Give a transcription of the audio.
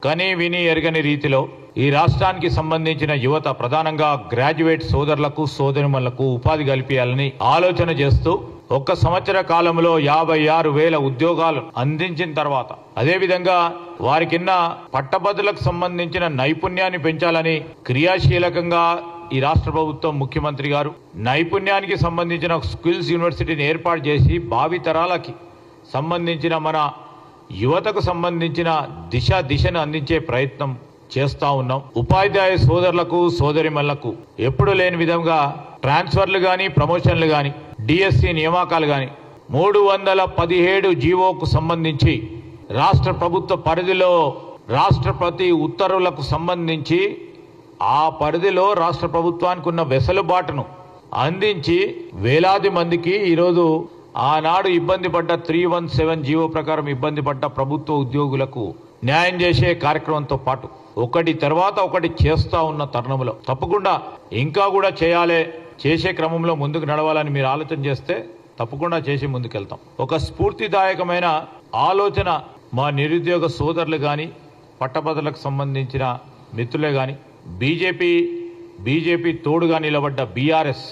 కని విని ఎరగని రీతిలో ఈ రాష్ట్రానికి సంబంధించిన యువత ప్రధానంగా గ్రాడ్యుయేట్ సోదరులకు సోదరిమణులకు ఉపాధి కల్పించాలని ఆలోచన చేస్తూ ఒక్క సంవత్సర కాలంలో 56,000 ఉద్యోగాలు అందించిన తర్వాత అదేవిధంగా వారికిన్న పట్టభద్రులకు సంబంధించిన నైపుణ్యాన్ని పెంచాలని క్రియాశీలకంగా ఈ రాష్ట్ర ప్రభుత్వం ముఖ్యమంత్రి గారు నైపుణ్యానికి సంబంధించిన స్కిల్స్ యూనివర్సిటీని ఏర్పాటు చేసి భావితరాలకి సంబంధించిన మన యువతకు సంబంధించిన దిశను అందించే ప్రయత్నం చేస్తా ఉన్నాం. ఉపాధ్యాయ సోదరులకు సోదరిమణులకు ఎప్పుడు లేని విధంగా ట్రాన్స్ఫర్లు గాని ప్రమోషన్లు గాని డిఎస్సి నియామకాలు గాని 317 జీవోకు సంబంధించి రాష్ట్ర ప్రభుత్వ పరిధిలో రాష్ట్రపతి ఉత్తర్వులకు సంబంధించి ఆ పరిధిలో రాష్ట్ర ప్రభుత్వానికి ఉన్న వెసులుబాటును అందించి వేలాది మందికి ఈరోజు ఆనాడు ఇబ్బంది పడ్డ 317 జీవో ప్రకారం ఇబ్బంది పడ్డ ప్రభుత్వ ఉద్యోగులకు న్యాయం చేసే కార్యక్రమంతో పాటు ఒకటి తర్వాత ఒకటి చేస్తా ఉన్న తరుణంలో తప్పకుండా ఇంకా కూడా చేసే క్రమంలో ముందుకు నడవాలని మీరు ఆలోచన చేస్తే తప్పకుండా చేసి ముందుకెళ్తాం. ఒక స్ఫూర్తిదాయకమైన ఆలోచన మా నిరుద్యోగ సోదరులు కానీ పట్టభద్రులకు సంబంధించిన మిత్రులే కానీ బీజేపీ తోడుగా నిలబడ్డ బీఆర్ఎస్